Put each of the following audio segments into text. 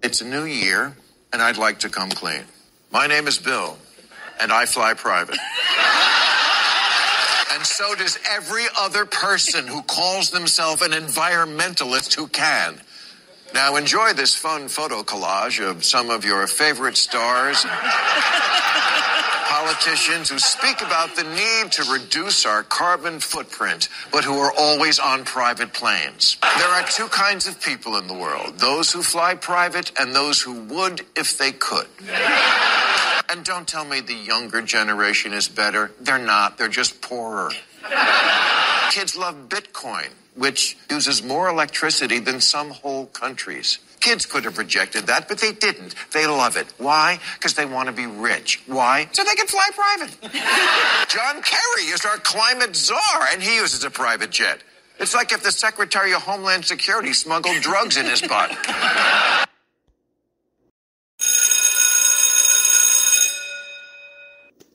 It's a new year, and I'd like to come clean. My name is Bill, and I fly private. And so does every other person who calls themselves an environmentalist who can. Now enjoy this fun photo collage of some of your favorite stars and politicians who speak about the need to reduce our carbon footprint, but who are always on private planes. There are two kinds of people in the world, those who fly private and those who would if they could. And don't tell me the younger generation is better. They're not. They're just poorer. Kids love Bitcoin, which uses more electricity than some whole countries. Kids could have rejected that, but they didn't. They love it. Why? Because they want to be rich. Why? So they can fly private. John Kerry is our climate czar, and he uses a private jet. It's like if the Secretary of Homeland Security smuggled drugs in his butt.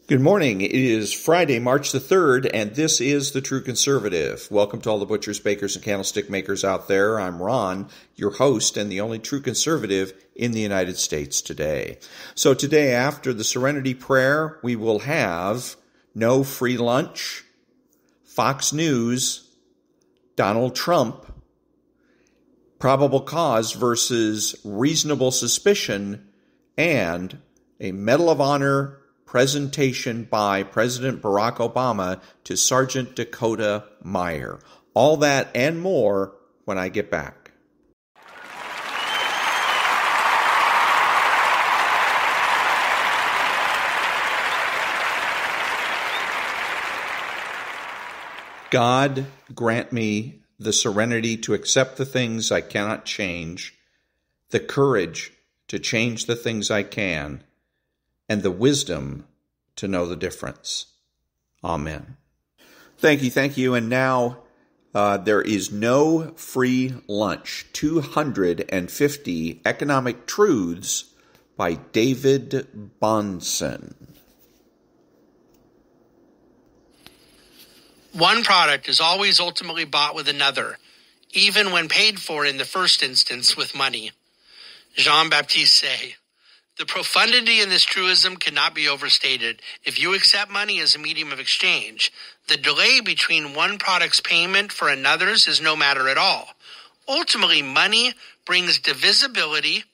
Good morning. It is Friday, March the 3rd, and this is The True Conservative. Welcome to all the butchers, bakers, and candlestick makers out there. I'm Ron, your host and the only true conservative in the United States today. So today, after the Serenity Prayer, we will have no free lunch, Fox News, Donald Trump, probable cause versus reasonable suspicion, and a Medal of Honor presentation by President Barack Obama to Sergeant Dakota Meyer. All that and more when I get back. God grant me the serenity to accept the things I cannot change, the courage to change the things I can, and the wisdom to know the difference. Amen. Thank you. And now there is no free lunch. 250 Economic Truths by David-Bahnsen. One product is always ultimately bought with another, even when paid for in the first instance with money. Jean-Baptiste Say. The profundity in this truism cannot be overstated. If you accept money as a medium of exchange, the delay between one product's payment for another's is no matter at all. Ultimately, money brings divisibility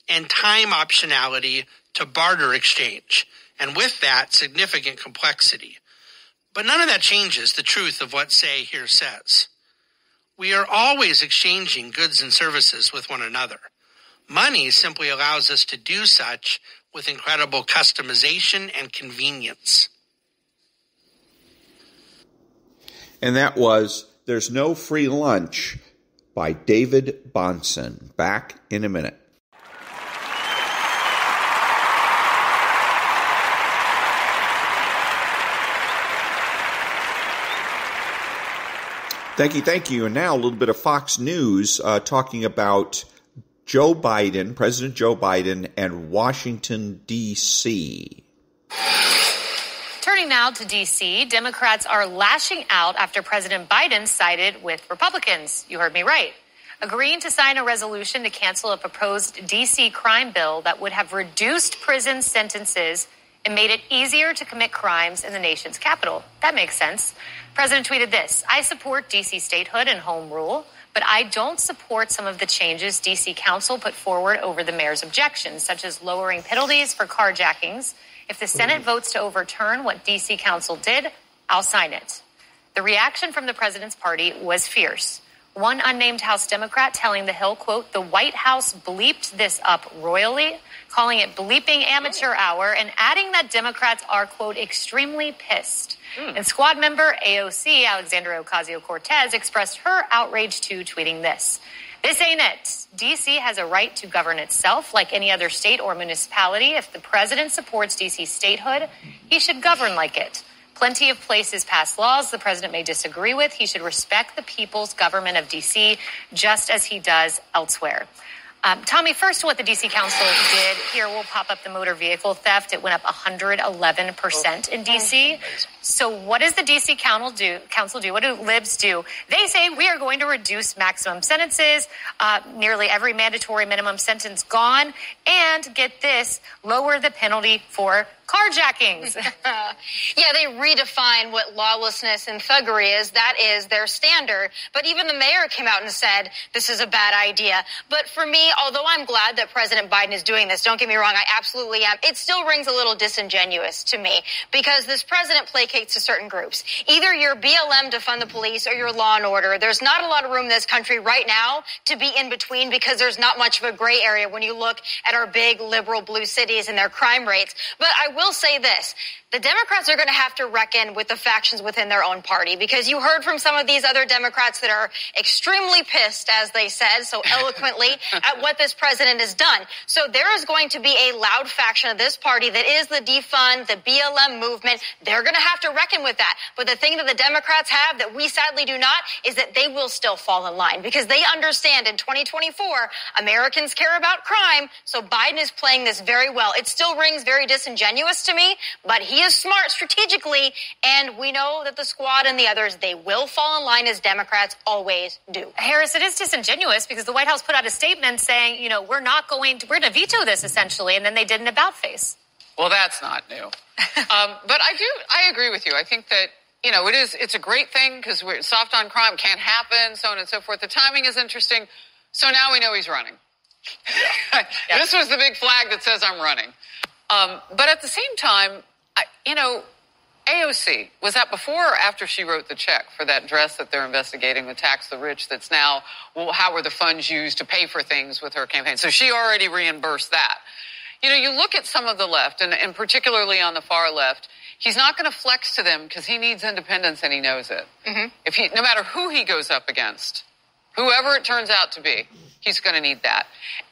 and time optionality to barter exchange, and with that, significant complexity. But none of that changes the truth of what Say here says. We are always exchanging goods and services with one another. Money simply allows us to do such with incredible customization and convenience. And that was There's No Free Lunch by David-Bahnsen. Back in a minute. Thank you. And now a little bit of Fox News talking about President Joe Biden, and Washington, D.C. Turning now to D.C., Democrats are lashing out after President Biden sided with Republicans. You heard me right. Agreeing to sign a resolution to cancel a proposed D.C. crime bill that would have reduced prison sentences and made it easier to commit crimes in the nation's capital. That makes sense. President tweeted this: I support D.C. statehood and home rule, but I don't support some of the changes D.C. Council put forward over the mayor's objections, such as lowering penalties for carjackings. If the Senate votes to overturn what D.C. Council did, I'll sign it. The reaction from the president's party was fierce. One unnamed House Democrat telling The Hill, quote, the White House bleeped this up royally, calling it bleeping amateur hour, and adding that Democrats are, quote, extremely pissed. And squad member AOC, Alexandria Ocasio-Cortez, expressed her outrage too, tweeting this: this ain't it. D.C. has a right to govern itself like any other state or municipality. If the president supports D.C. statehood, he should govern like it. Plenty of places pass laws the president may disagree with. He should respect the people's government of D.C. just as he does elsewhere. Tommy, first, what the D.C. Council did here, will pop up the motor vehicle theft. It went up 111% in D.C. So what does the D.C. Council do? What do libs do? They say we are going to reduce maximum sentences, nearly every mandatory minimum sentence gone, and get this, lower the penalty for carjackings. Yeah, they redefine what lawlessness and thuggery is. That is their standard. But even the mayor came out and said this is a bad idea. But for me, although I'm glad that President Biden is doing this, don't get me wrong, I absolutely am, it still rings a little disingenuous to me because this president placates to certain groups. Either you're BLM to fund the police or you're law and order. There's not a lot of room in this country right now to be in between because there's not much of a gray area when you look at our big liberal blue cities and their crime rates. But I will say this. The Democrats are going to have to reckon with the factions within their own party because you heard from some of these other Democrats that are extremely pissed, as they said so eloquently, at what this president has done. So there is going to be a loud faction of this party that is the defund, the BLM movement. They're going to have to reckon with that. But the thing that the Democrats have that we sadly do not is that they will still fall in line because they understand in 2024, Americans care about crime. So Biden is playing this very well. It still rings very disingenuous to me, but he is smart strategically, and we know that the squad and the others, they will fall in line as Democrats always do. Harris, it is disingenuous because the White House put out a statement saying, we're going to veto this essentially, and then they did an about-face. Well, that's not new. But I agree with you. I think that, it's a great thing because we're soft on crime, can't happen, so on and so forth. The timing is interesting. So now we know he's running. Yeah. This was the big flag that says I'm running. But at the same time, AOC, was that before or after she wrote the check for that dress that they're investigating with Tax the Rich that's now, how were the funds used to pay for things with her campaign? So she already reimbursed that. You look at some of the left, and particularly on the far left, he's not going to flex to them because he needs independence and he knows it. Mm-hmm. No matter who he goes up against, whoever it turns out to be, he's going to need that.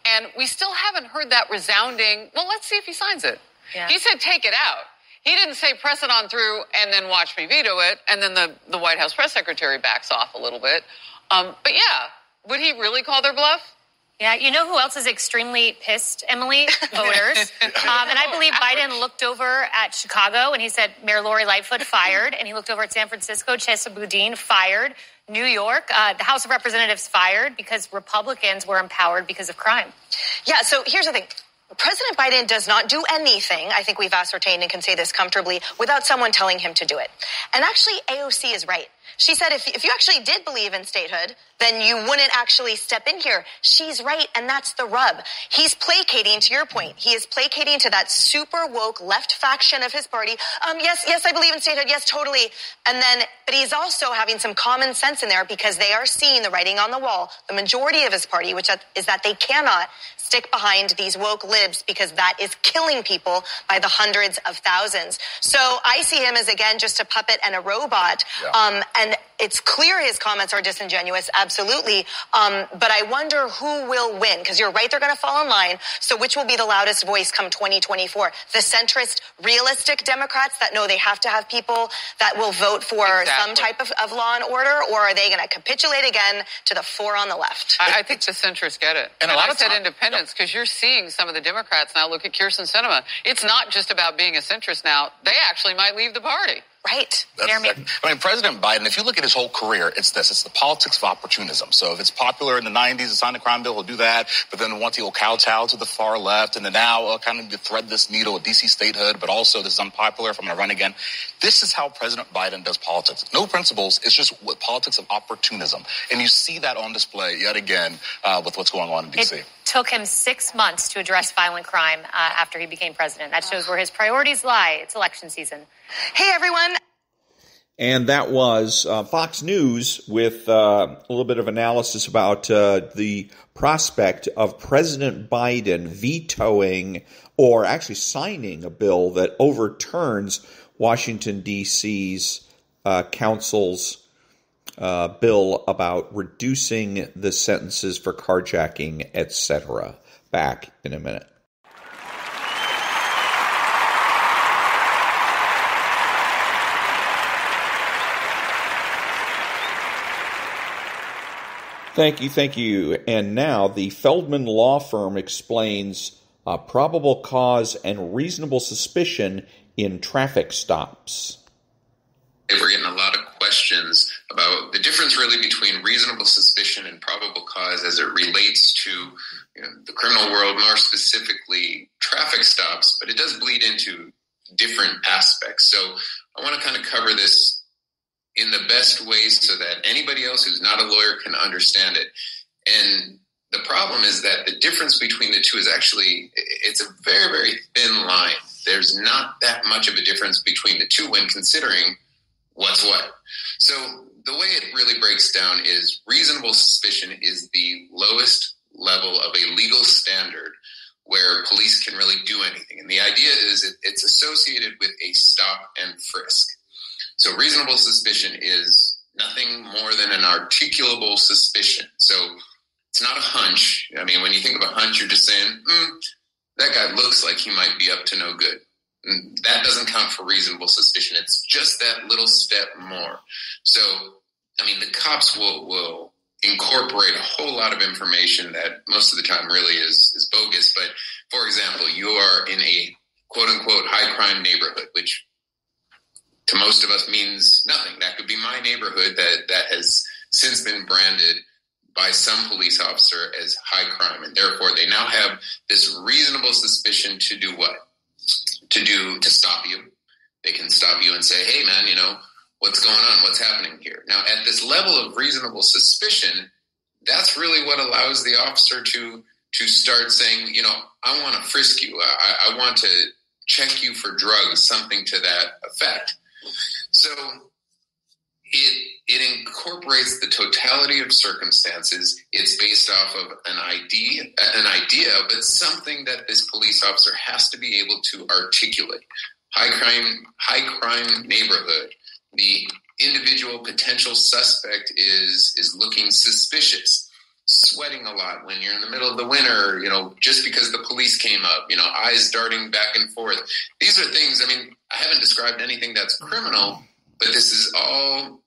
And we still haven't heard that resounding, well, let's see if he signs it. Yeah. He said take it out. He didn't say press it on through and then watch me veto it, and then the White House press secretary backs off a little bit. But yeah, would he really call their bluff? Yeah, you know who else is extremely pissed, Emily? Voters. And I believe Biden looked over at Chicago and he said Mayor Lori Lightfoot fired, and he looked over at San Francisco, Chesa Boudin fired, New York, the House of Representatives fired because Republicans were empowered because of crime. Yeah, so here's the thing. President Biden does not do anything, I think we've ascertained and can say this comfortably, without someone telling him to do it. And actually, AOC is right. She said if you actually did believe in statehood, then you wouldn't actually step in here. She's right, and that's the rub. He's placating, to your point, he is placating to that super woke left faction of his party. Yes, I believe in statehood. Yes, totally. But he's also having some common sense in there because they are seeing the writing on the wall, the majority of his party, which is that they cannot stick behind these woke libs because that is killing people by the hundreds of thousands. So I see him as, again, just a puppet and a robot. Yeah. And it's clear his comments are disingenuous, absolutely. But I wonder who will win, because you're right, they're going to fall in line. So which will be the loudest voice come 2024? The centrist, realistic Democrats that know they have to have people that will vote for some type of law and order, or are they going to capitulate again to the four on the left? I think the centrists get it. And a lot of said independents, because you're seeing some of the Democrats now. Look at Kyrsten Sinema. It's not just about being a centrist now. They actually might leave the party. Right. President Biden, if you look at his whole career, it's the politics of opportunism. So if it's popular in the 90s to sign the crime bill, he'll do that. But then once he'll kowtow to the far left, and then now kind of thread this needle of D.C. statehood, but also this is unpopular if I'm going to run again. This is how President Biden does politics. No principles. It's just politics of opportunism. And you see that on display yet again with what's going on in D.C. It took him 6 months to address violent crime after he became president. That shows where his priorities lie. It's election season. Hey, everyone. And that was Fox News with a little bit of analysis about the prospect of President Biden vetoing or actually signing a bill that overturns Washington, D.C.'s council's bill about reducing the sentences for carjacking, etc. Back in a minute. Thank you. And now the Feldman Law Firm explains probable cause and reasonable suspicion in traffic stops. We're getting a lot of questions about the difference really between reasonable suspicion and probable cause as it relates to the criminal world, more specifically traffic stops, but it does bleed into different aspects. So I want to kind of cover this in the best ways so that anybody else who's not a lawyer can understand it. And the problem is that the difference between the two is actually, it's a very, very thin line. There's not that much of a difference between the two when considering what's what. So the way it really breaks down is reasonable suspicion is the lowest level of a legal standard where police can really do anything. And the idea is it's associated with a stop and frisk. So reasonable suspicion is nothing more than an articulable suspicion. So it's not a hunch. I mean, when you think of a hunch, you're just saying, that guy looks like he might be up to no good. And that doesn't count for reasonable suspicion. It's just that little step more. So, I mean, the cops will incorporate a whole lot of information that most of the time really is bogus. But, for example, you are in a quote-unquote high-crime neighborhood, which to most of us means nothing. That could be my neighborhood that has since been branded by some police officer as high crime. And therefore, they now have this reasonable suspicion to do what? To stop you. They can stop you and say, hey, man, what's going on? What's happening here? Now, at this level of reasonable suspicion, that's really what allows the officer to start saying, I want to frisk you. I want to check you for drugs, something to that effect. So it incorporates the totality of circumstances. It's based off of an idea, but something that this police officer has to be able to articulate. High crime neighborhood. The individual potential suspect is looking suspicious, sweating a lot when you're in the middle of the winter, just because the police came up, eyes darting back and forth. These are things, I haven't described anything that's criminal, but this is all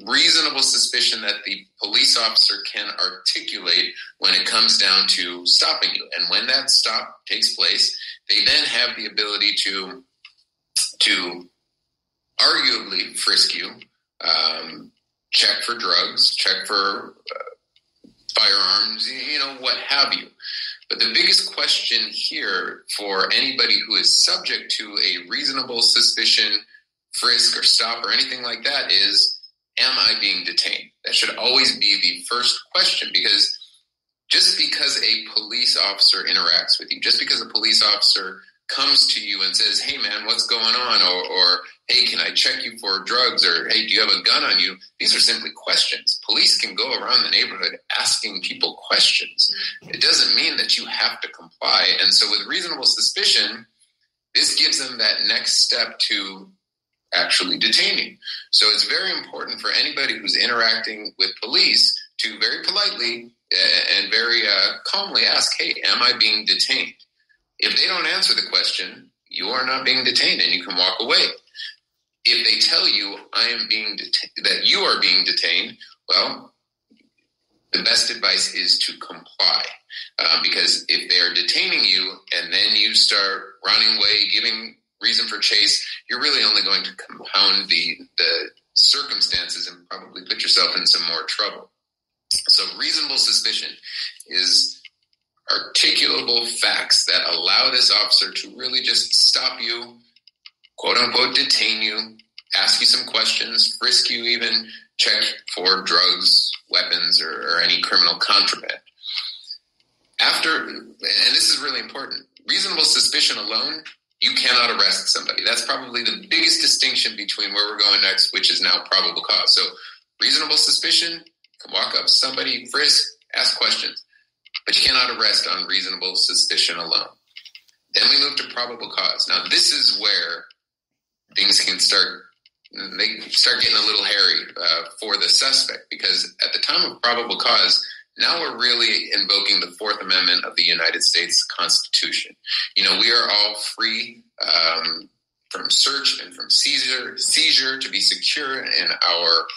reasonable suspicion that the police officer can articulate when it comes down to stopping you. And when that stop takes place, they then have the ability to arguably frisk you, check for drugs, check for firearms, what have you. But the biggest question here for anybody who is subject to a reasonable suspicion, frisk or stop or anything like that is, am I being detained? That should always be the first question, because just because a police officer interacts with you, just because a police officer comes to you and says, hey, man, what's going on? Or hey, can I check you for drugs? Or hey, do you have a gun on you? These are simply questions. Police can go around the neighborhood asking people questions. It doesn't mean that you have to comply. And so with reasonable suspicion, this gives them that next step to actually detaining. So it's very important for anybody who's interacting with police to very politely and very calmly ask, hey, am I being detained? If they don't answer the question, you are not being detained and you can walk away. If they tell you that you are being detained, well, the best advice is to comply. Because if they are detaining you and then you start running away, giving reason for chase, you're really only going to compound the circumstances and probably put yourself in some more trouble. So reasonable suspicion is articulable facts that allow this officer to really just stop you, quote unquote, detain you, ask you some questions, frisk you even, check for drugs, weapons, or any criminal contraband. And this is really important, reasonable suspicion alone, you cannot arrest somebody. That's probably the biggest distinction between where we're going next, which is now probable cause. So reasonable suspicion, can walk up to somebody, frisk, ask questions, but you cannot arrest on reasonable suspicion alone. Then we move to probable cause. Now, this is where things can start getting a little hairy for the suspect, because at the time of probable cause, now we're really invoking the Fourth Amendment of the United States Constitution. We are all free from search and from seizure to be secure in our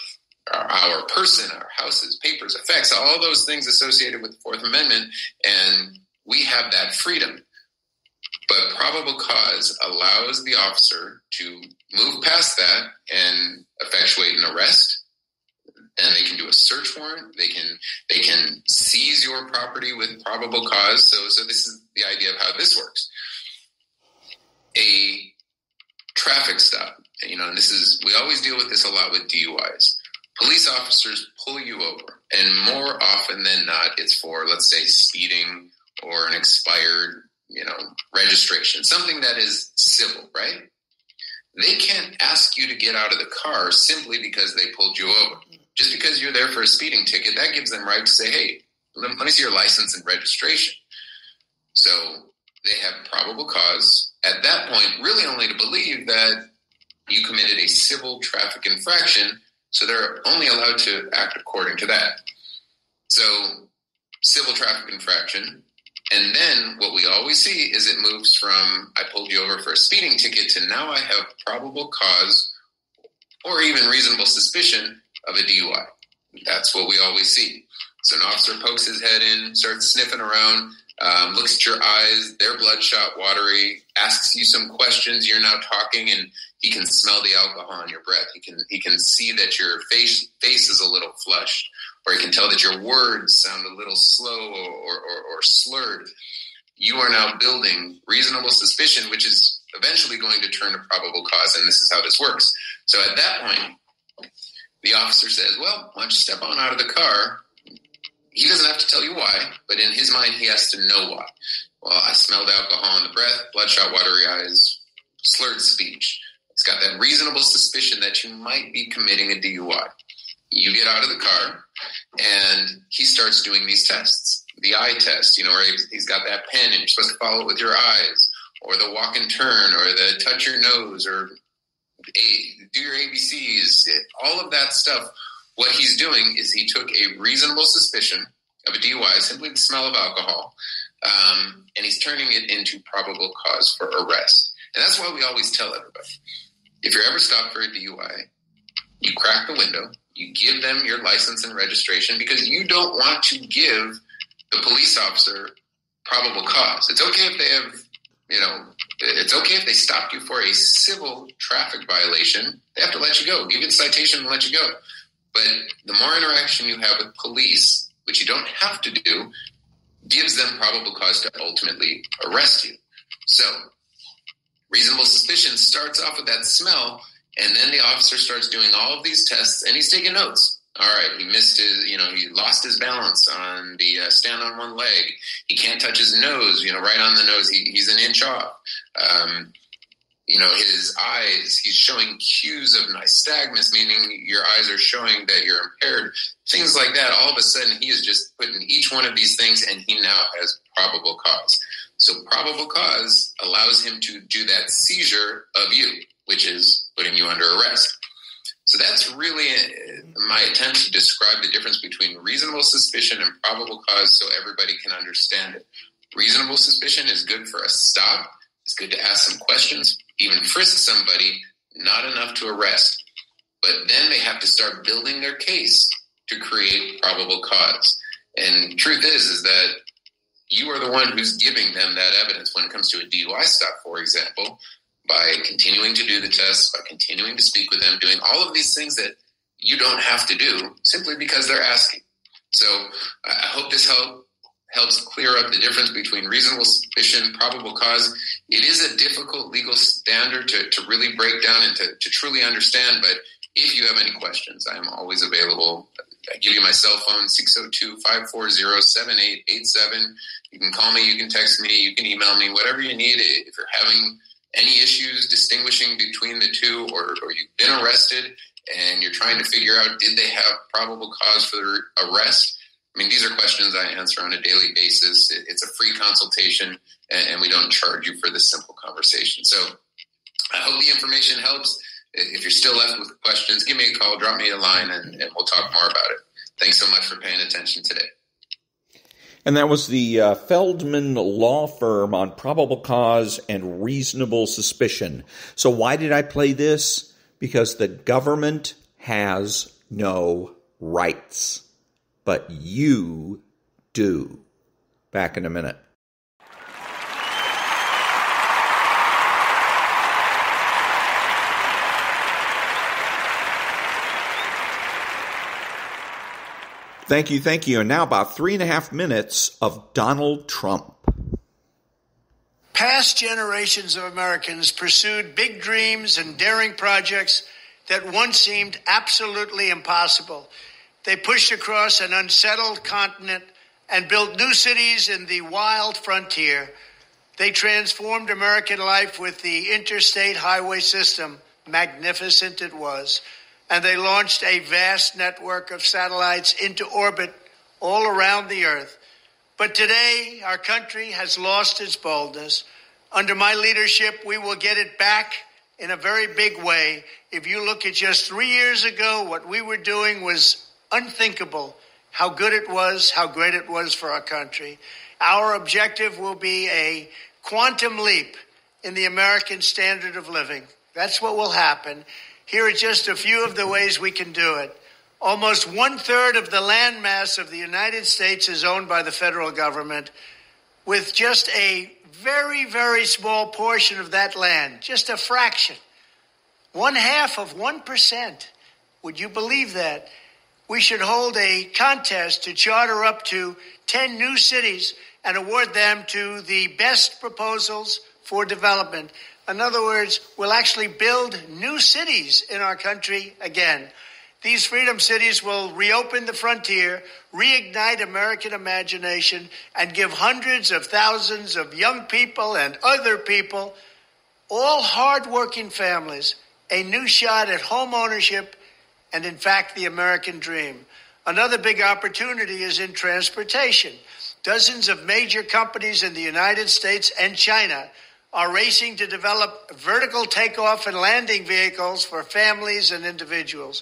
person, our houses, papers, effects, all those things associated with the Fourth Amendment, and we have that freedom. But probable cause allows the officer to move past that and effectuate an arrest. And they can do a search warrant. They can seize your property with probable cause. So this is the idea of how this works. A traffic stop, and we always deal with this a lot with DUIs. Police officers pull you over, and more often than not, it's for, let's say, speeding or an expired, registration, something that is civil, right? They can't ask you to get out of the car simply because they pulled you over. Just because you're there for a speeding ticket, that gives them right to say, hey, let me see your license and registration. So they have probable cause at that point, really only to believe that you committed a civil traffic infraction, so they're only allowed to act according to that. So civil traffic infraction, and then what we always see is it moves from I pulled you over for a speeding ticket to now I have probable cause or even reasonable suspicion of a DUI. That's what we always see. So an officer pokes his head in, starts sniffing around, looks at your eyes, they're bloodshot, watery, asks you some questions, you're now talking, and he can smell the alcohol in your breath. He can see that your face is a little flushed, or he can tell that your words sound a little slow or slurred. You are now building reasonable suspicion, which is eventually going to turn to probable cause, and this is how this works. So at that point, the officer says, well, why don't you step on out of the car? He doesn't have to tell you why, but in his mind, he has to know why. Well, I smelled alcohol in the breath, bloodshot, watery eyes, slurred speech. It's got that reasonable suspicion that you might be committing a DUI. You get out of the car, and he starts doing these tests. The eye test, where he's got that pen, and you're supposed to follow it with your eyes, or the walk and turn, or the touch your nose, or do your ABCs, all of that stuff. What he's doing is he took a reasonable suspicion of a DUI, simply the smell of alcohol, and he's turning it into probable cause for arrest. And that's why we always tell everybody, if you're ever stopped for a DUI, you crack the window, you give them your license and registration, because you don't want to give the police officer probable cause. It's okay if they have, it's okay if they stopped you for a civil traffic violation. They have to let you go, give you the citation and let you go. But the more interaction you have with police, which you don't have to do, gives them probable cause to ultimately arrest you. So reasonable suspicion starts off with that smell, and then the officer starts doing all of these tests, and he's taking notes. All right, he missed his, he lost his balance on the stand on one leg. He can't touch his nose, right on the nose. He's an inch off. His eyes, he's showing cues of nystagmus, meaning your eyes are showing that you're impaired. Things like that. All of a sudden, he is just putting each one of these things, and he now has probable cause. So probable cause allows him to do that seizure of you, which is putting you under arrest. So that's really my attempt to describe the difference between reasonable suspicion and probable cause so everybody can understand it. Reasonable suspicion is good for a stop. It's good to ask some questions, even frisk somebody, not enough to arrest. But then they have to start building their case to create probable cause. And truth is that you are the one who's giving them that evidence when it comes to a DUI stop, for example, by continuing to do the tests, by continuing to speak with them, doing all of these things that you don't have to do simply because they're asking. So I hope this helps clear up the difference between reasonable suspicion, probable cause. It is a difficult legal standard to really break down and to truly understand, but if you have any questions, I am always available. I give you my cell phone, 602-540-7887. You can call me, you can text me, you can email me, whatever you need. If you're having any issues distinguishing between the two, or you've been arrested and you're trying to figure out, did they have probable cause for the arrest? I mean, these are questions I answer on a daily basis. It's a free consultation, and we don't charge you for this simple conversation. So I hope the information helps. If you're still left with questions, give me a call, drop me a line, and we'll talk more about it. Thanks so much for paying attention today. And that was the Feldman Law Firm on probable cause and reasonable suspicion. So why did I play this? Because the government has no rights, but you do. Back in a minute. Thank you. And now about 3.5 minutes of Donald Trump. Past generations of Americans pursued big dreams and daring projects that once seemed absolutely impossible. They pushed across an unsettled continent and built new cities in the wild frontier. They transformed American life with the interstate highway system. Magnificent it was. And they launched a vast network of satellites into orbit all around the earth. But today, our country has lost its boldness. Under my leadership, we will get it back in a very big way. If you look at just 3 years ago, what we were doing was unthinkable. How good it was, how great it was for our country. Our objective will be a quantum leap in the American standard of living. That's what will happen. Here are just a few of the ways we can do it. Almost 1/3 of the land mass of the United States is owned by the federal government, with just a very, very small portion of that land, just a fraction, 1/2 of 1%. Would you believe that? We should hold a contest to charter up to 10 new cities and award them to the best proposals for development. In other words, we'll actually build new cities in our country again. These freedom cities will reopen the frontier, reignite American imagination, and give hundreds of thousands of young people and other people, all hardworking families, a new shot at home ownership and, in fact, the American dream. Another big opportunity is in transportation. Dozens of major companies in the United States and China are racing to develop vertical takeoff and landing vehicles for families and individuals.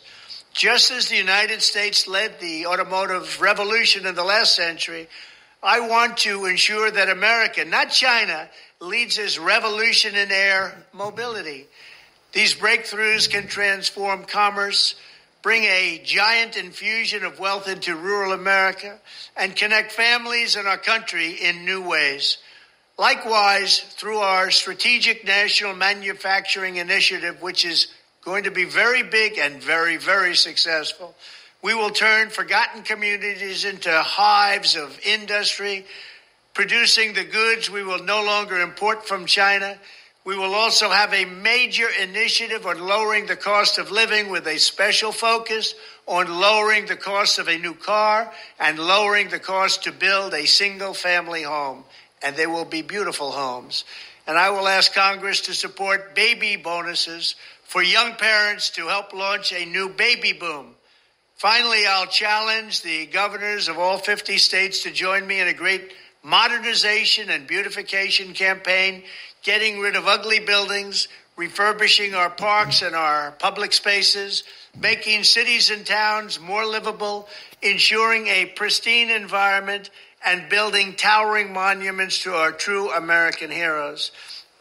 Just as the United States led the automotive revolution in the last century, I want to ensure that America, not China, leads this revolution in air mobility. These breakthroughs can transform commerce, bring a giant infusion of wealth into rural America, and connect families in our country in new ways. Likewise, through our Strategic National Manufacturing Initiative, which is going to be very big and very, very successful, we will turn forgotten communities into hives of industry, producing the goods we will no longer import from China. We will also have a major initiative on lowering the cost of living with a special focus on lowering the cost of a new car and lowering the cost to build a single-family home. And they will be beautiful homes. And I will ask Congress to support baby bonuses for young parents to help launch a new baby boom. Finally, I'll challenge the governors of all 50 states to join me in a great modernization and beautification campaign, getting rid of ugly buildings, refurbishing our parks and our public spaces, making cities and towns more livable, ensuring a pristine environment, and building towering monuments to our true American heroes.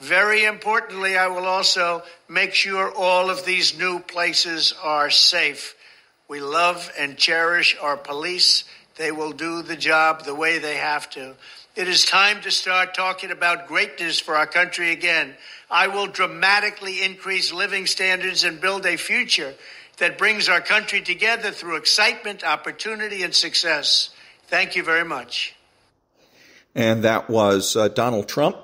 Very importantly, I will also make sure all of these new places are safe. We love and cherish our police. They will do the job the way they have to. It is time to start talking about greatness for our country again. I will dramatically increase living standards and build a future that brings our country together through excitement, opportunity, and success. Thank you very much. And that was Donald Trump.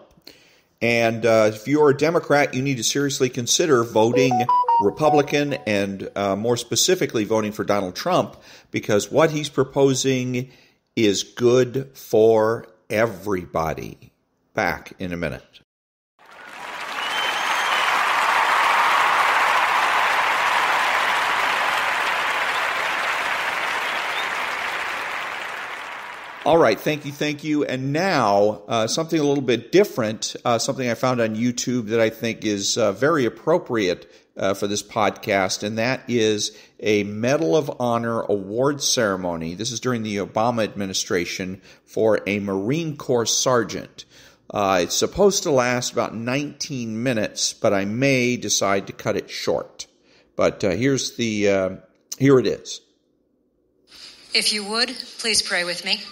And if you're a Democrat, you need to seriously consider voting Republican and more specifically voting for Donald Trump, because what he's proposing is good for everybody. Back in a minute. All right, thank you. And now, something a little bit different, something I found on YouTube that I think is very appropriate for this podcast, and that is a Medal of Honor award ceremony. This is during the Obama administration for a Marine Corps sergeant. It's supposed to last about 19 minutes, but I may decide to cut it short. But here it is. If you would, please pray with me.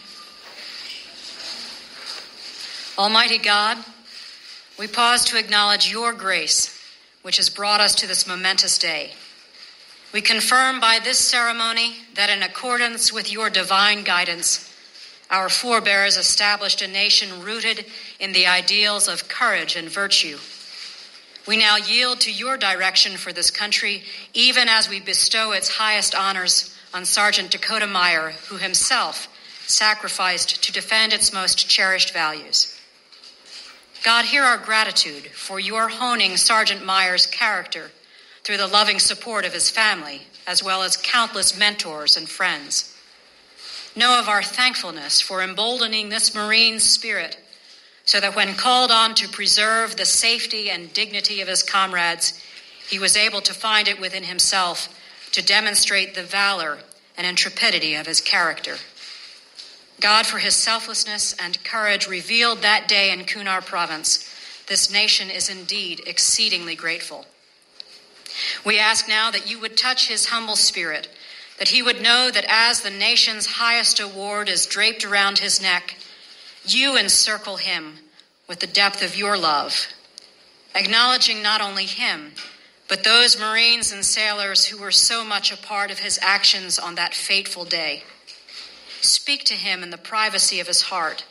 Almighty God, we pause to acknowledge your grace, which has brought us to this momentous day. We confirm by this ceremony that in accordance with your divine guidance, our forebears established a nation rooted in the ideals of courage and virtue. We now yield to your direction for this country, even as we bestow its highest honors on Sergeant Dakota Meyer, who himself sacrificed to defend its most cherished values. God, hear our gratitude for your honing Sergeant Meyer's character through the loving support of his family, as well as countless mentors and friends. Know of our thankfulness for emboldening this Marine's spirit so that when called on to preserve the safety and dignity of his comrades, he was able to find it within himself to demonstrate the valor and intrepidity of his character. God, for his selflessness and courage revealed that day in Kunar province, this nation is indeed exceedingly grateful. We ask now that you would touch his humble spirit, that he would know that as the nation's highest award is draped around his neck, you encircle him with the depth of your love, acknowledging not only him, but those Marines and sailors who were so much a part of his actions on that fateful day. Speak to him in the privacy of his heart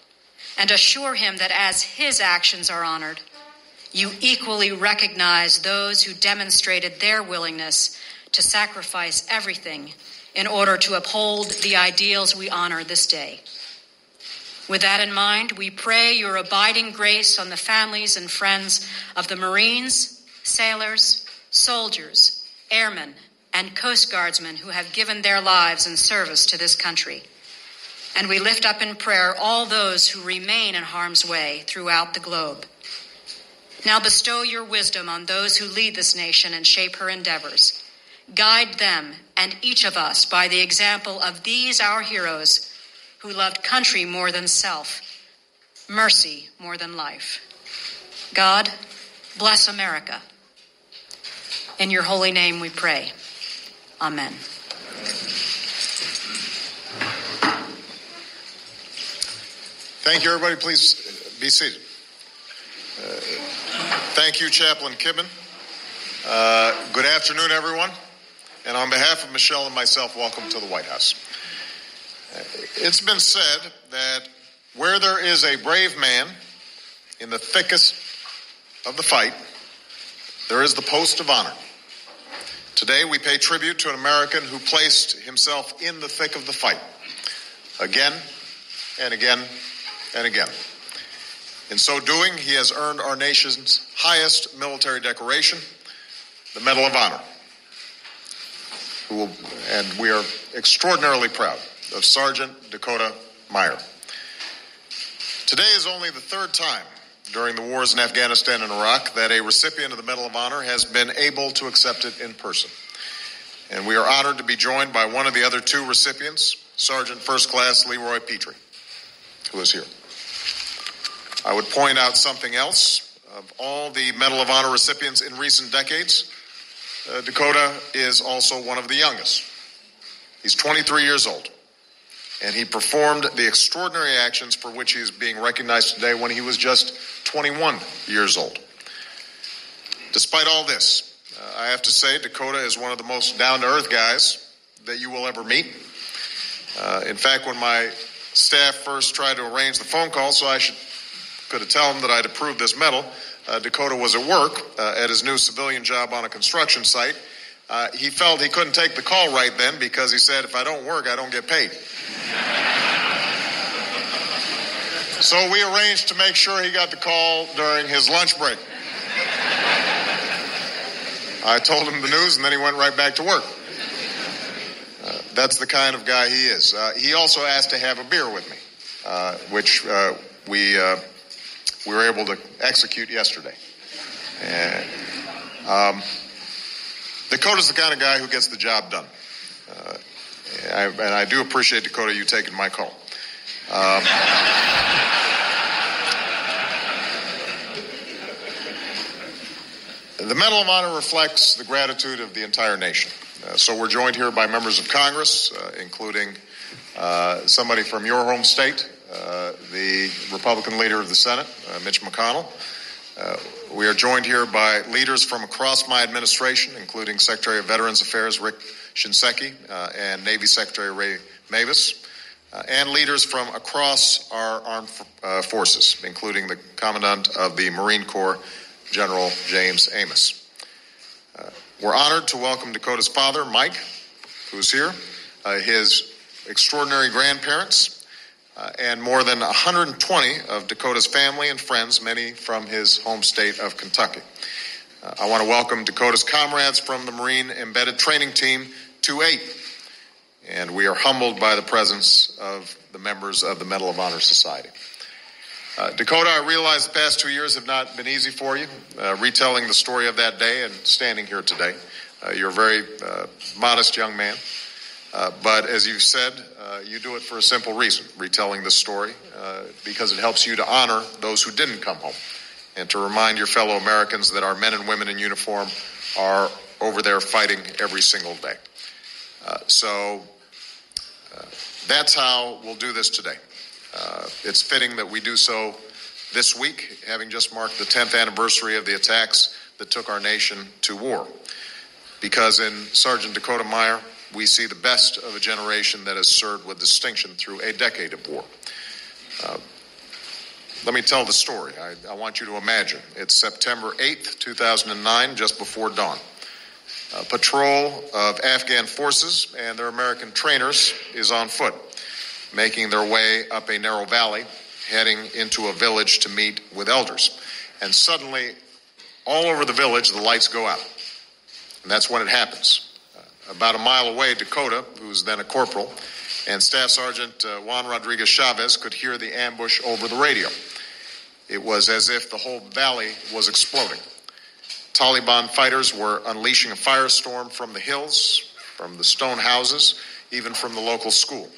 and assure him that as his actions are honored, you equally recognize those who demonstrated their willingness to sacrifice everything in order to uphold the ideals we honor this day. With that in mind, we pray your abiding grace on the families and friends of the Marines, sailors, soldiers, airmen, and Coast Guardsmen who have given their lives in service to this country. And we lift up in prayer all those who remain in harm's way throughout the globe. Now bestow your wisdom on those who lead this nation and shape her endeavors. Guide them and each of us by the example of these our heroes who loved country more than self, mercy more than life. God, bless America. In your holy name we pray. Amen. Thank you, everybody. Please be seated. Thank you, Chaplain Kibben. Good afternoon, everyone. And on behalf of Mexal and myself, welcome to the White House. It's been said that where there is a brave man in the thickest of the fight, there is the post of honor. Today, we pay tribute to an American who placed himself in the thick of the fight, again and again and again. In so doing, he has earned our nation's highest military decoration, the Medal of Honor. And we are extraordinarily proud of Sergeant Dakota Meyer. Today is only the third time during the wars in Afghanistan and Iraq that a recipient of the Medal of Honor has been able to accept it in person. And we are honored to be joined by one of the other two recipients, Sergeant First Class Leroy Petrie, who is here. I would point out something else. Of all the Medal of Honor recipients in recent decades, Dakota is also one of the youngest. He's 23 years old, and he performed the extraordinary actions for which he is being recognized today when he was just 21 years old. Despite all this, I have to say Dakota is one of the most down-to-earth guys that you will ever meet. In fact, when my staff first tried to arrange the phone call so I could have told him that I'd approved this medal, Dakota was at work at his new civilian job on a construction site. He felt he couldn't take the call right then because he said, if I don't work, I don't get paid. So we arranged to make sure he got the call during his lunch break. I told him the news, and then he went right back to work. That's the kind of guy he is. He also asked to have a beer with me, which we were able to execute yesterday. Dakota's the kind of guy who gets the job done. And I do appreciate, Dakota, you taking my call. The Medal of Honor reflects the gratitude of the entire nation. So we're joined here by members of Congress, including somebody from your home state, the Republican leader of the Senate, Mitch McConnell. We are joined here by leaders from across my administration, including Secretary of Veterans Affairs Rick Shinseki and Navy Secretary Ray Mavis, and leaders from across our armed forces, including the Commandant of the Marine Corps, General James Amos. We're honored to welcome Dakota's father, Mike, who's here, his extraordinary grandparents, and more than 120 of Dakota's family and friends, many from his home state of Kentucky. I want to welcome Dakota's comrades from the Marine Embedded Training Team 2-8, and we are humbled by the presence of the members of the Medal of Honor Society. Dakota, I realize the past 2 years have not been easy for you, retelling the story of that day and standing here today. You're a very modest young man. But as you've said, you do it for a simple reason, retelling this story, because it helps you to honor those who didn't come home and to remind your fellow Americans that our men and women in uniform are over there fighting every single day. So that's how we'll do this today. It's fitting that we do so this week, having just marked the 10th anniversary of the attacks that took our nation to war. Because in Sergeant Dakota Meyer, we see the best of a generation that has served with distinction through a decade of war. Let me tell the story. I want you to imagine. It's September 8th, 2009, just before dawn. A patrol of Afghan forces and their American trainers is on foot, making their way up a narrow valley, heading into a village to meet with elders. And suddenly, all over the village, the lights go out. And that's when it happens. About a mile away, Dakota, who's then a corporal, and Staff Sergeant Juan Rodriguez Chavez could hear the ambush over the radio. It was as if the whole valley was exploding. Taliban fighters were unleashing a firestorm from the hills, from the stone houses, even from the local school.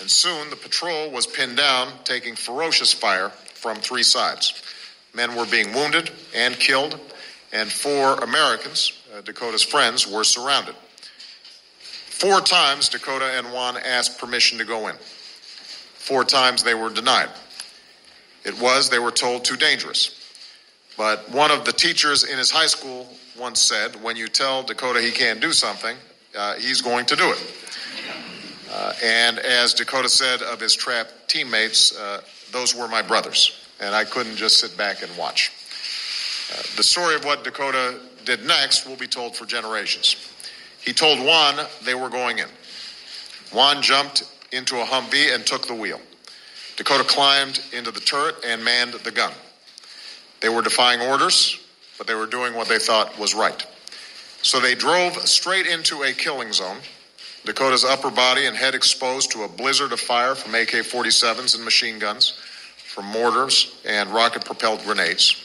And soon the patrol was pinned down, taking ferocious fire from three sides. Men were being wounded and killed, and 4 Americans, Dakota's friends, were surrounded. 4 times Dakota and Juan asked permission to go in. 4 times they were denied. They were told, too dangerous. But one of the teachers in his high school once said, when you tell Dakota he can't do something, he's going to do it. And as Dakota said of his trapped teammates, those were my brothers, and I couldn't just sit back and watch. The story of what Dakota did next will be told for generations. He told Juan they were going in. Juan jumped into a Humvee and took the wheel. Dakota climbed into the turret and manned the gun. They were defying orders, but they were doing what they thought was right. So they drove straight into a killing zone, Dakota's upper body and head exposed to a blizzard of fire from AK-47s and machine guns, from mortars and rocket-propelled grenades.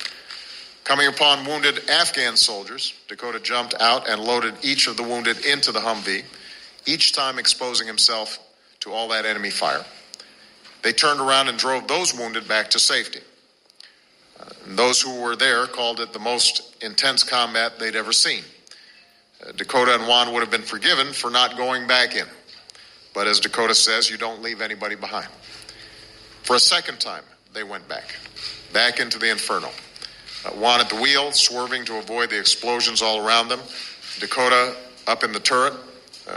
Coming upon wounded Afghan soldiers, Dakota jumped out and loaded each of the wounded into the Humvee, each time exposing himself to all that enemy fire. They turned around and drove those wounded back to safety. And those who were there called it the most intense combat they'd ever seen. Dakota and Juan would have been forgiven for not going back in. But as Dakota says, you don't leave anybody behind. For a second time, they went back into the inferno. Juan at the wheel, swerving to avoid the explosions all around them. Dakota up in the turret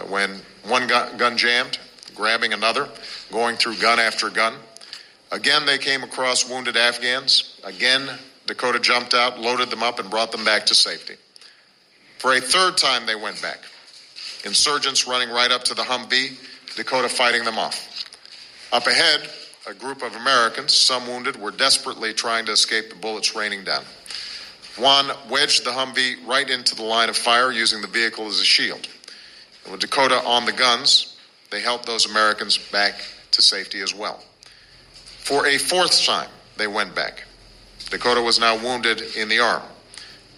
when one gun jammed, grabbing another, going through gun after gun. Again, they came across wounded Afghans. Again, Dakota jumped out, loaded them up, and brought them back to safety. For a third time, they went back. Insurgents running right up to the Humvee, Dakota fighting them off. Up ahead, a group of Americans, some wounded, were desperately trying to escape the bullets raining down. Juan wedged the Humvee right into the line of fire, using the vehicle as a shield. And with Dakota on the guns, they helped those Americans back to safety as well. For a fourth time, they went back. Dakota was now wounded in the arm.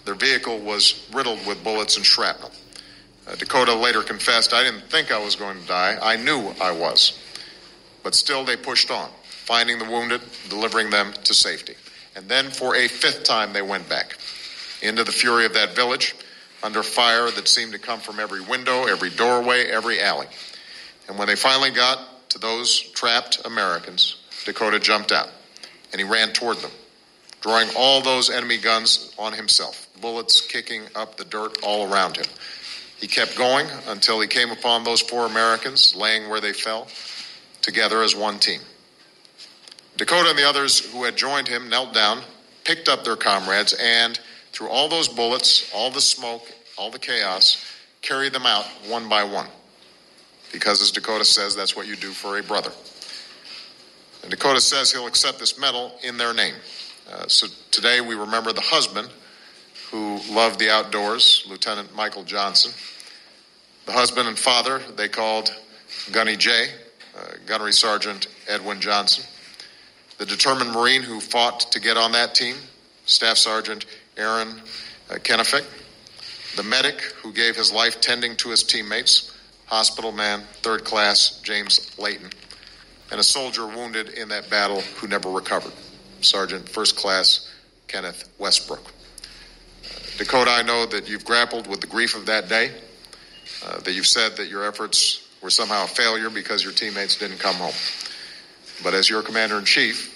Their vehicle was riddled with bullets and shrapnel. Dakota later confessed, I didn't think I was going to die. I knew I was. But still they pushed on, finding the wounded, delivering them to safety. And then for a fifth time they went back into the fury of that village, under fire that seemed to come from every window, every doorway, every alley. And when they finally got to those trapped Americans, Dakota jumped out, and he ran toward them, drawing all those enemy guns on himself, bullets kicking up the dirt all around him. He kept going until he came upon those 4 Americans laying where they fell, together as one team. Dakota and the others who had joined him knelt down, picked up their comrades, and through all those bullets, all the smoke, all the chaos, carried them out one by one. Because, as Dakota says, that's what you do for a brother. And Dakota says he'll accept this medal in their name. So today we remember the husband who loved the outdoors, Lieutenant Michael Johnson. The husband and father they called Gunny J, Gunnery Sergeant Edwin Johnson. The determined Marine who fought to get on that team, Staff Sergeant Aaron Kennefick. The medic who gave his life tending to his teammates, Hospital Man, 3rd Class James Layton. And a soldier wounded in that battle who never recovered, Sergeant 1st Class Kenneth Westbrook. Dakota, I know that you've grappled with the grief of that day, that you've said that your efforts were somehow a failure because your teammates didn't come home. But as your Commander-in-Chief,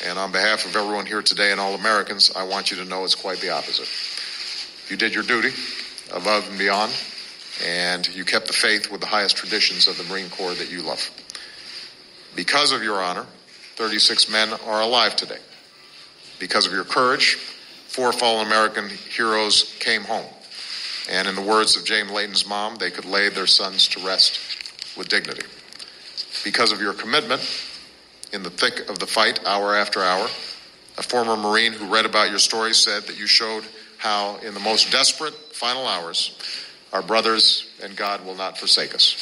and on behalf of everyone here today and all Americans, I want you to know it's quite the opposite. You did your duty above and beyond, and you kept the faith with the highest traditions of the Marine Corps that you love. Because of your honor, 36 men are alive today. Because of your courage, 4 fallen American heroes came home. And in the words of James Layton's mom, they could lay their sons to rest with dignity. Because of your commitment, in the thick of the fight, hour after hour, a former Marine who read about your story said that you showed how, in the most desperate final hours, our brothers and God will not forsake us.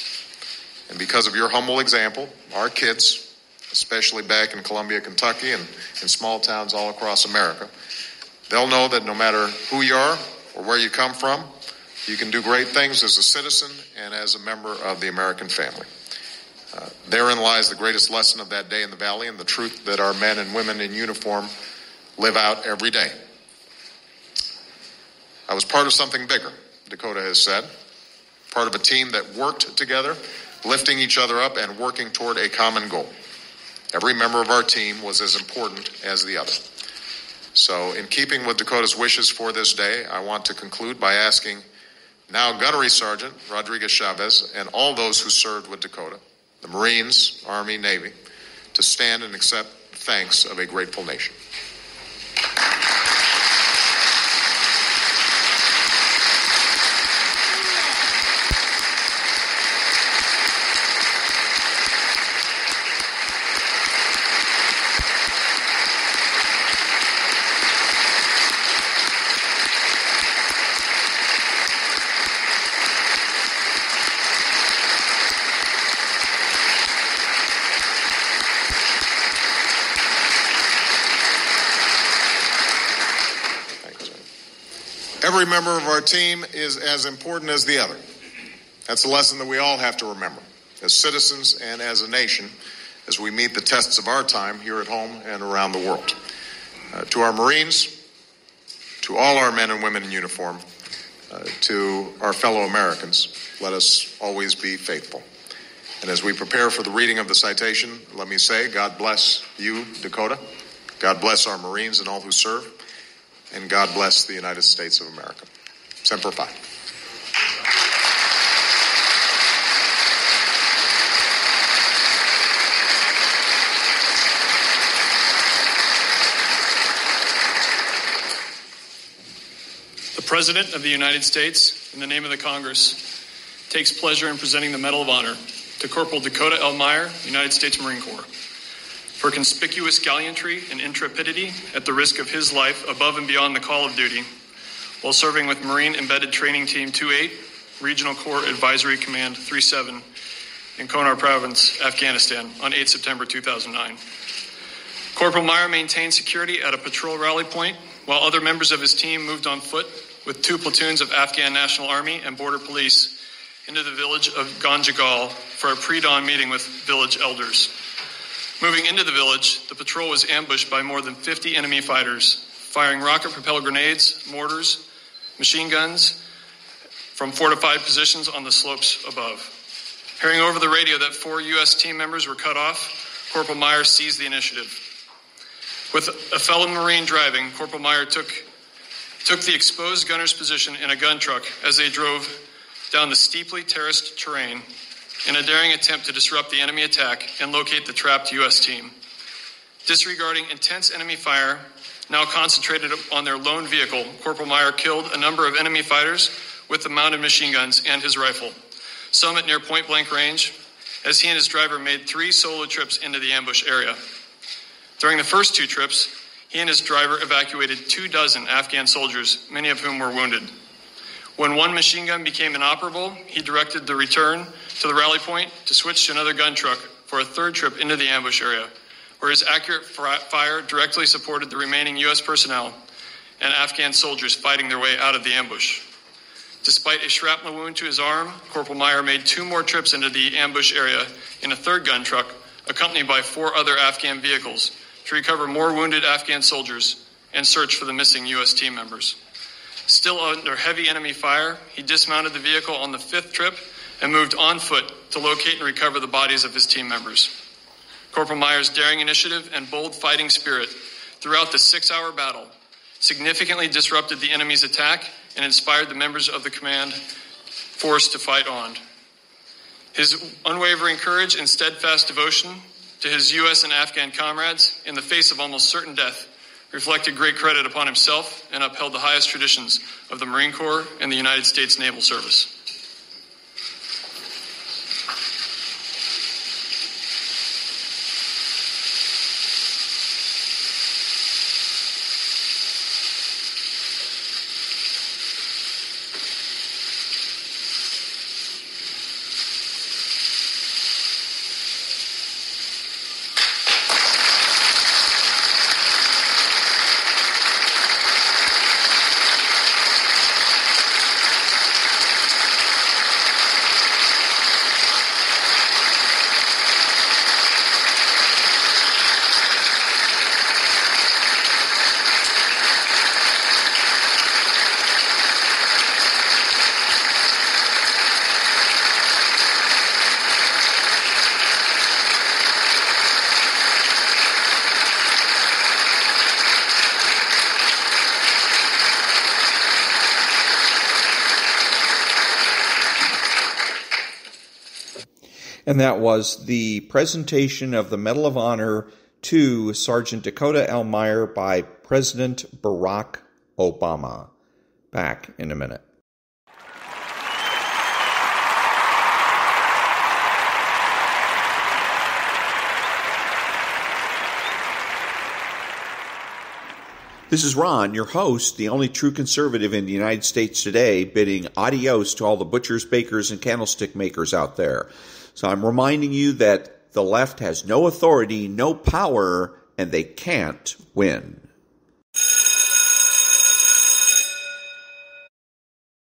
And because of your humble example, our kids, especially back in Columbia, Kentucky, and in small towns all across America, they'll know that no matter who you are or where you come from, you can do great things as a citizen and as a member of the American family. Therein lies the greatest lesson of that day in the Valley and the truth that our men and women in uniform live out every day. I was part of something bigger, Dakota has said, part of a team that worked together, lifting each other up and working toward a common goal. Every member of our team was as important as the other. So in keeping with Dakota's wishes for this day, I want to conclude by asking now Gunnery Sergeant Rodriguez Chavez and all those who served with Dakota, the Marines, Army, Navy, to stand and accept the thanks of a grateful nation. Every member of our team is as important as the other. That's a lesson that we all have to remember, as citizens and as a nation, as we meet the tests of our time here at home and around the world. To our Marines, to all our men and women in uniform, to our fellow Americans, let us always be faithful. And as we prepare for the reading of the citation, let me say, God bless you, Dakota. God bless our Marines and all who serve. And God bless the United States of America. Semper Fi. The President of the United States, in the name of the Congress, takes pleasure in presenting the Medal of Honor to Corporal Dakota L. Meyer, United States Marine Corps, for conspicuous gallantry and intrepidity at the risk of his life above and beyond the call of duty, while serving with Marine Embedded Training Team 28, Regional Corps Advisory Command 37 in Kunar Province, Afghanistan, on 8 September 2009. Corporal Meyer maintained security at a patrol rally point, while other members of his team moved on foot with 2 platoons of Afghan National Army and Border Police into the village of Ganjagal for a pre-dawn meeting with village elders. Moving into the village, the patrol was ambushed by more than 50 enemy fighters, firing rocket-propelled grenades, mortars, machine guns from fortified positions on the slopes above. Hearing over the radio that 4 U.S. team members were cut off, Corporal Meyer seized the initiative. With a fellow Marine driving, Corporal Meyer took the exposed gunner's position in a gun truck as they drove down the steeply terraced terrain in a daring attempt to disrupt the enemy attack and locate the trapped U.S. team. Disregarding intense enemy fire, now concentrated on their lone vehicle, Corporal Meyer killed a number of enemy fighters with the mounted machine guns and his rifle, some at near point-blank range, as he and his driver made 3 solo trips into the ambush area. During the first 2 trips, he and his driver evacuated 24 Afghan soldiers, many of whom were wounded. When one machine gun became inoperable, he directed the return to the rally point to switch to another gun truck for a 3rd trip into the ambush area, where his accurate fire directly supported the remaining U.S. personnel and Afghan soldiers fighting their way out of the ambush. Despite a shrapnel wound to his arm, Corporal Meyer made 2 more trips into the ambush area in a 3rd gun truck, accompanied by 4 other Afghan vehicles, to recover more wounded Afghan soldiers and search for the missing U.S. team members. Still under heavy enemy fire, he dismounted the vehicle on the 5th trip and moved on foot to locate and recover the bodies of his team members. Corporal Meyer's daring initiative and bold fighting spirit throughout the 6-hour battle significantly disrupted the enemy's attack and inspired the members of the command force to fight on. His unwavering courage and steadfast devotion to his U.S. and Afghan comrades in the face of almost certain death reflected great credit upon himself and upheld the highest traditions of the Marine Corps and the United States Naval Service. And that was the presentation of the Medal of Honor to Sergeant Dakota L. Meyer by President Barack Obama. Back in a minute. This is Ron, your host, the only true conservative in the United States today, bidding adios to all the butchers, bakers, and candlestick makers out there. So I'm reminding you that the left has no authority, no power, and they can't win.